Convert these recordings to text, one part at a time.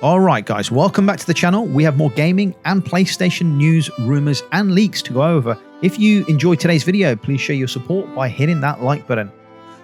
Alright guys, welcome back to the channel. We have more gaming and PlayStation news, rumours and leaks to go over. If you enjoyed today's video, please show your support by hitting that like button.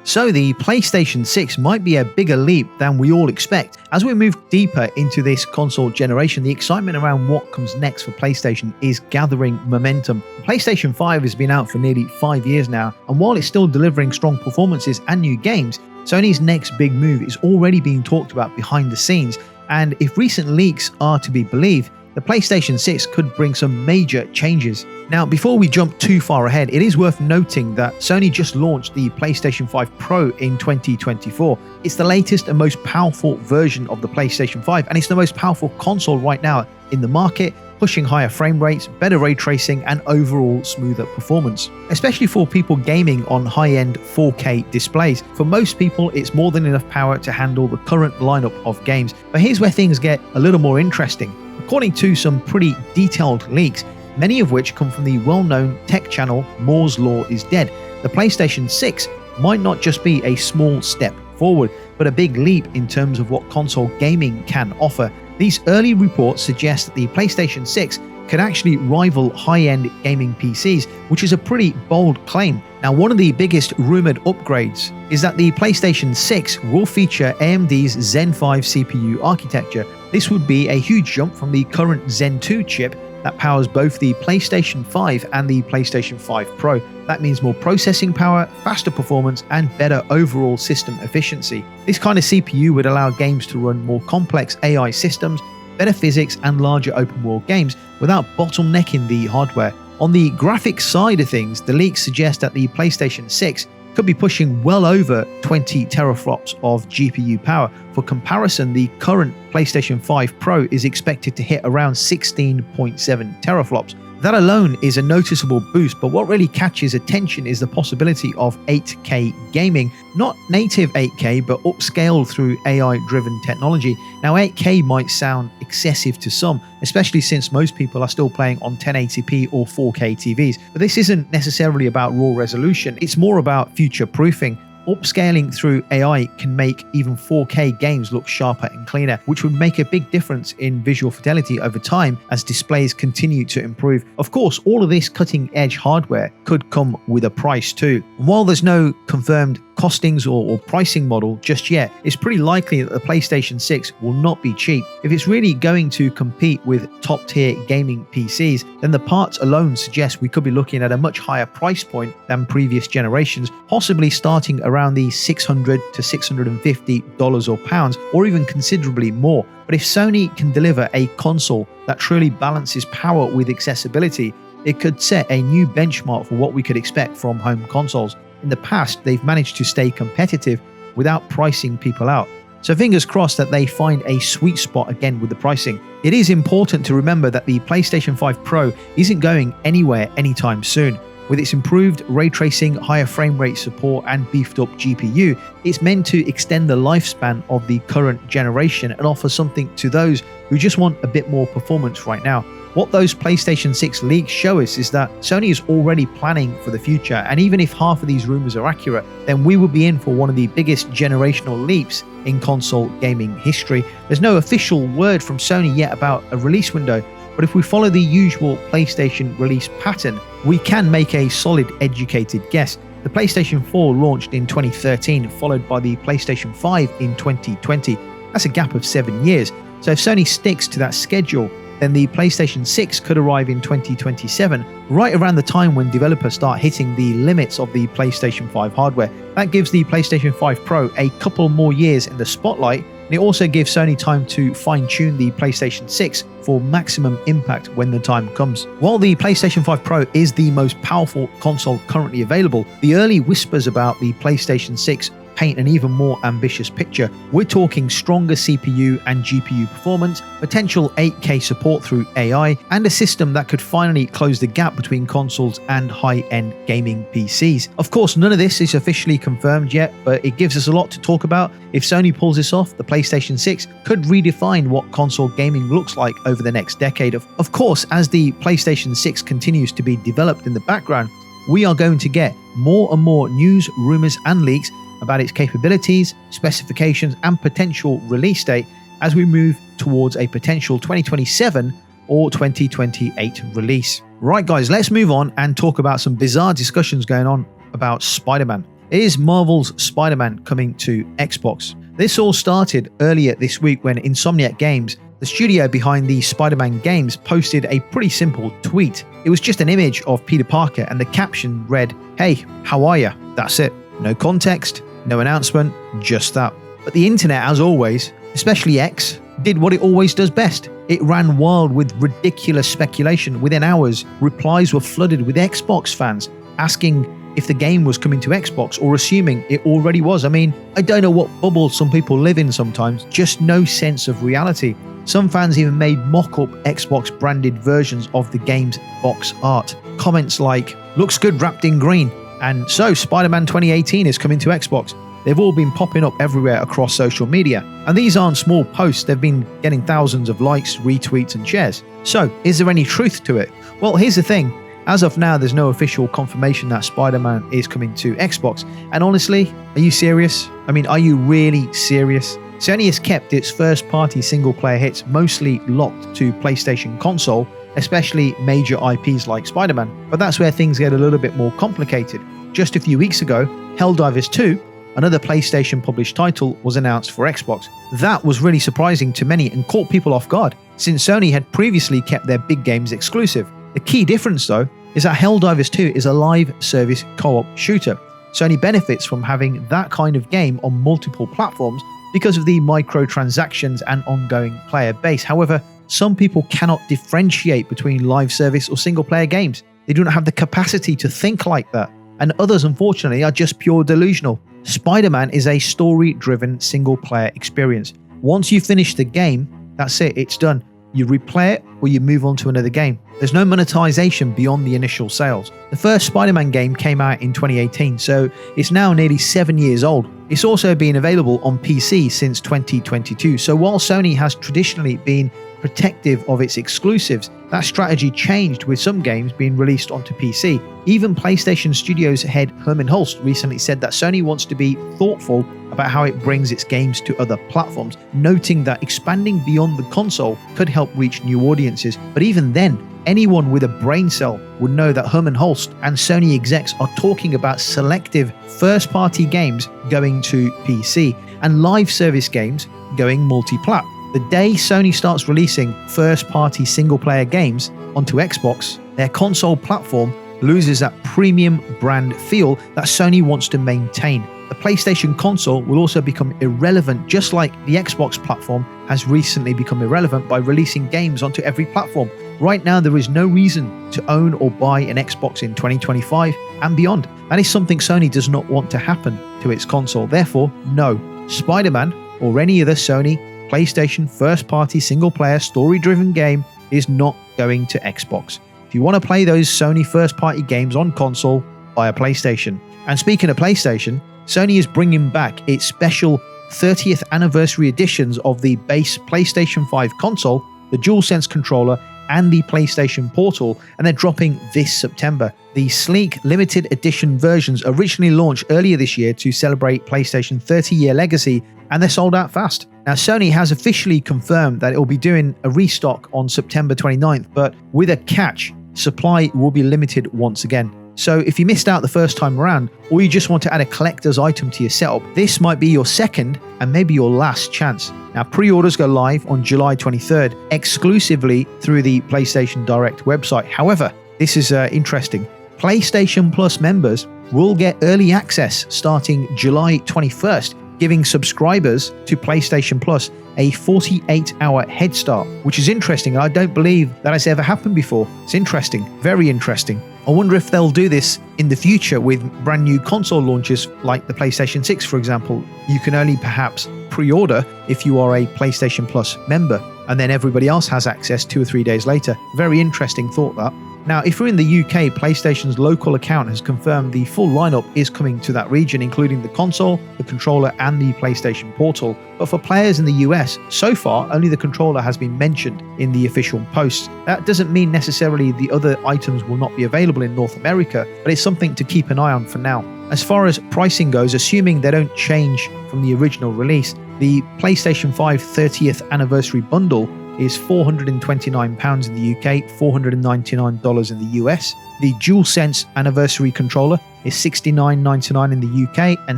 So the PlayStation 6 might be a bigger leap than we all expect. As we move deeper into this console generation, the excitement around what comes next for PlayStation is gathering momentum. The PlayStation 5 has been out for nearly 5 years now, and while it's still delivering strong performances and new games, Sony's next big move is already being talked about behind the scenes. And if recent leaks are to be believed, the PlayStation 6 could bring some major changes. Now, before we jump too far ahead, it is worth noting that Sony just launched the PlayStation 5 Pro in 2024. It's the latest and most powerful version of the PlayStation 5, and it's the most powerful console right now in the market, pushing higher frame rates, better ray tracing, and overall smoother performance. Especially for people gaming on high-end 4K displays. For most people, it's more than enough power to handle the current lineup of games. But here's where things get a little more interesting. According to some pretty detailed leaks, many of which come from the well-known tech channel Moore's Law is Dead, the PlayStation 6 might not just be a small step forward, but a big leap in terms of what console gaming can offer. These early reports suggest that the PlayStation 6 could actually rival high-end gaming PCs, which is a pretty bold claim. Now, one of the biggest rumored upgrades is that the PlayStation 6 will feature AMD's Zen 5 CPU architecture. This would be a huge jump from the current Zen 2 chip that powers both the PlayStation 5 and the PlayStation 5 Pro. That means more processing power, faster performance, and better overall system efficiency. This kind of CPU would allow games to run more complex AI systems, better physics, and larger open world games without bottlenecking the hardware. On the graphics side of things, the leaks suggest that the PlayStation 6 could be pushing well over 20 teraflops of GPU power. For comparison, the current PlayStation 5 Pro is expected to hit around 16.7 teraflops. That alone is a noticeable boost, but what really catches attention is the possibility of 8K gaming. Not native 8K, but upscaled through AI-driven technology. Now, 8K might sound excessive to some, especially since most people are still playing on 1080p or 4K TVs. But this isn't necessarily about raw resolution, it's more about future-proofing. Upscaling through AI can make even 4K games look sharper and cleaner, which would make a big difference in visual fidelity over time as displays continue to improve. Of course, all of this cutting-edge hardware could come with a price too. And while there's no confirmed costings or pricing model just yet, it's pretty likely that the PlayStation 6 will not be cheap. If it's really going to compete with top-tier gaming PCs, then the parts alone suggest we could be looking at a much higher price point than previous generations, possibly starting around the $600 to $650 or pounds, or even considerably more. But if Sony can deliver a console that truly balances power with accessibility, it could set a new benchmark for what we could expect from home consoles. In the past, they've managed to stay competitive without pricing people out. So fingers crossed that they find a sweet spot again with the pricing. It is important to remember that the PlayStation 5 Pro isn't going anywhere anytime soon. With its improved ray tracing, higher frame rate support, and beefed up GPU, it's meant to extend the lifespan of the current generation and offer something to those who just want a bit more performance right now. What those PlayStation 6 leaks show us is that Sony is already planning for the future, and even if half of these rumors are accurate, then we will be in for one of the biggest generational leaps in console gaming history. There's no official word from Sony yet about a release window, but if we follow the usual PlayStation release pattern, we can make a solid, educated guess. The PlayStation 4 launched in 2013, followed by the PlayStation 5 in 2020. That's a gap of 7 years. So if Sony sticks to that schedule, then the PlayStation 6 could arrive in 2027, right around the time when developers start hitting the limits of the PlayStation 5 hardware. That gives the PlayStation 5 Pro a couple more years in the spotlight, and it also gives Sony time to fine-tune the PlayStation 6 for maximum impact when the time comes. While the PlayStation 5 Pro is the most powerful console currently available, the early whispers about the PlayStation 6 paint an even more ambitious picture. We're talking stronger CPU and GPU performance, potential 8K support through AI, and a system that could finally close the gap between consoles and high-end gaming PCs. Of course, none of this is officially confirmed yet, but it gives us a lot to talk about. If Sony pulls this off, the PlayStation 6 could redefine what console gaming looks like over the next decade. Of course, as the PlayStation 6 continues to be developed in the background, we are going to get more and more news, rumors, and leaks about its capabilities, specifications, and potential release date. as we move towards a potential 2027 or 2028 release. Right guys, let's move on and talk about some bizarre discussions going on about Spider-Man. Is Marvel's Spider-Man coming to Xbox? This all started earlier this week when Insomniac Games, the studio behind the Spider-Man games, posted a pretty simple tweet. It was just an image of Peter Parker and the caption read, "Hey, how are ya?" That's it. No context, no announcement, just that. But the internet, as always, especially X, did what it always does best. It ran wild with ridiculous speculation. Within hours, replies were flooded with Xbox fans asking if the game was coming to Xbox or assuming it already was. I mean, I don't know what bubble some people live in sometimes, just no sense of reality. Some fans even made mock-up Xbox branded versions of the game's box art. Comments like, "Looks good wrapped in green," and "So Spider-Man 2018 is coming to Xbox." They've all been popping up everywhere across social media. And these aren't small posts, they've been getting thousands of likes, retweets and shares. So, is there any truth to it? Well, here's the thing. As of now, there's no official confirmation that Spider-Man is coming to Xbox. And honestly, are you serious? I mean, are you really serious? Sony has kept its first-party single-player hits mostly locked to PlayStation console, especially major IPs like Spider-Man. But that's where things get a little bit more complicated. Just a few weeks ago, Helldivers 2, another PlayStation-published title, was announced for Xbox. That was really surprising to many and caught people off guard, since Sony had previously kept their big games exclusive. The key difference, though, is that Helldivers 2 is a live service co-op shooter. Sony benefits from having that kind of game on multiple platforms because of the microtransactions and ongoing player base. However, some people cannot differentiate between live service or single-player games. They do not have the capacity to think like that, and others, unfortunately, are just pure delusional. Spider-Man is a story-driven single-player experience. Once you finish the game, that's it, it's done. You replay it or you move on to another game. There's no monetization beyond the initial sales. The first Spider-Man game came out in 2018, so it's now nearly 7 years old. It's also been available on PC since 2022, so while Sony has traditionally been protective of its exclusives, that strategy changed with some games being released onto PC. Even PlayStation Studios head Herman Hulst recently said that Sony wants to be thoughtful about how it brings its games to other platforms, noting that expanding beyond the console could help reach new audiences. But even then, anyone with a brain cell would know that Herman Hulst and Sony execs are talking about selective first-party games going to PC and live service games going multi-plat. The day Sony starts releasing first-party single-player games onto Xbox, their console platform loses that premium brand feel that Sony wants to maintain. The PlayStation console will also become irrelevant, just like the Xbox platform has recently become irrelevant by releasing games onto every platform. Right now, there is no reason to own or buy an Xbox in 2025 and beyond. That is something Sony does not want to happen to its console. Therefore, no, Spider-Man or any other Sony PlayStation first-party single-player story-driven game is not going to Xbox. If you want to play those Sony first-party games on console, buy a PlayStation. And speaking of PlayStation, Sony is bringing back its special 30th anniversary editions of the base PlayStation 5 console, the DualSense controller, and the PlayStation Portal, and they're dropping this September. The sleek limited edition versions originally launched earlier this year to celebrate PlayStation's 30-year legacy, and they're sold out fast. Now, Sony has officially confirmed that it will be doing a restock on September 29th, but with a catch, supply will be limited once again. So if you missed out the first time around, or you just want to add a collector's item to your setup, this might be your second and maybe your last chance. Now, pre-orders go live on July 23rd, exclusively through the PlayStation Direct website. However, this is interesting. PlayStation Plus members will get early access starting July 21st, giving subscribers to PlayStation Plus a 48-hour head start, which is interesting. I don't believe that has ever happened before. It's interesting, very interesting. I wonder if they'll do this in the future with brand new console launches like the PlayStation 6, for example. You can only perhaps pre-order if you are a PlayStation Plus member, and then everybody else has access 2 or 3 days later. Very interesting thought, that. Now, if you're in the UK, PlayStation's local account has confirmed the full lineup is coming to that region, including the console, the controller, and the PlayStation Portal. But for players in the US, so far, only the controller has been mentioned in the official posts. That doesn't mean necessarily the other items will not be available in North America, but it's something to keep an eye on for now. As far as pricing goes, assuming they don't change from the original release, The PlayStation 5 30th anniversary bundle is £429 in the UK, $499 in the US. The DualSense anniversary controller is $69.99 in the UK and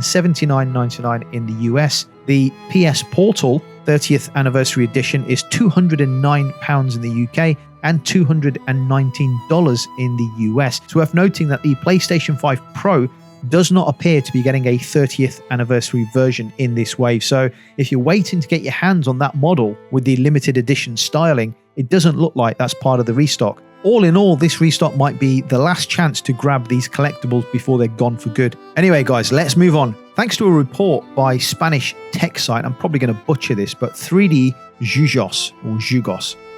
$79.99 in the US. The PS Portal 30th anniversary edition is £209 in the UK and $219 in the US. It's worth noting that the PlayStation 5 Pro does not appear to be getting a 30th anniversary version in this wave. So if you're waiting to get your hands on that model with the limited edition styling, it doesn't look like that's part of the restock. All in all, this restock might be the last chance to grab these collectibles before they're gone for good. Anyway, guys, let's move on. Thanks to a report by Spanish tech site, I'm probably going to butcher this, but 3D Jugos,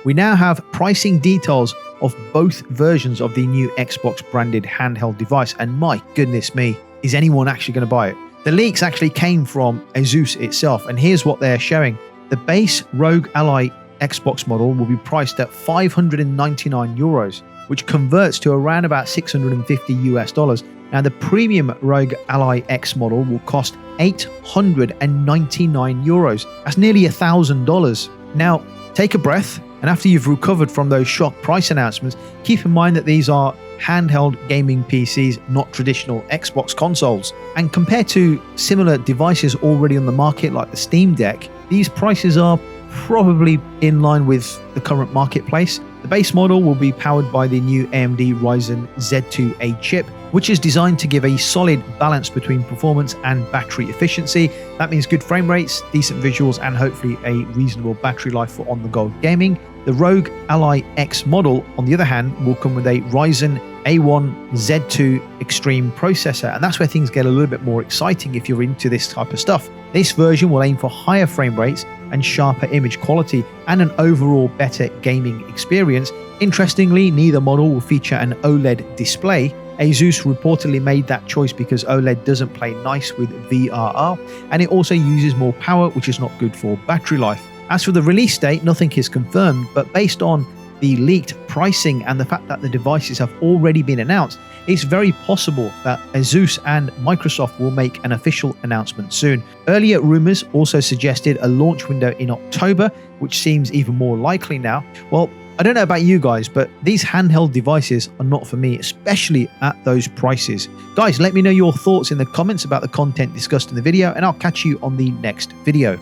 we now have pricing details of both versions of the new Xbox branded handheld device, and my goodness me, is anyone actually going to buy it? The leaks actually came from Asus itself, and here's what they're showing. The base Rogue Ally Xbox model will be priced at €599, which converts to around about $650 US. Now the premium Rogue Ally X model will cost €899. That's nearly $1,000. Now take a breath, and after you've recovered from those shock price announcements, keep in mind that these are handheld gaming PCs, not traditional Xbox consoles. And compared to similar devices already on the market like the Steam Deck, these prices are probably in line with the current marketplace. The base model will be powered by the new AMD Ryzen Z2A chip, which is designed to give a solid balance between performance and battery efficiency. That means good frame rates, decent visuals, and hopefully a reasonable battery life for on-the-go gaming. The Rogue Ally X model, on the other hand, will come with a Ryzen A1 Z2 Extreme processor, and that's where things get a little bit more exciting if you're into this type of stuff. This version will aim for higher frame rates and sharper image quality and an overall better gaming experience. Interestingly, neither model will feature an OLED display. Asus reportedly made that choice because OLED doesn't play nice with VRR, and it also uses more power, which is not good for battery life. As for the release date, nothing is confirmed, but based on the leaked pricing and the fact that the devices have already been announced, it's very possible that Asus and Microsoft will make an official announcement soon. Earlier rumors also suggested a launch window in October, which seems even more likely now. Well, I don't know about you guys, but these handheld devices are not for me, especially at those prices. Guys, let me know your thoughts in the comments about the content discussed in the video, and I'll catch you on the next video.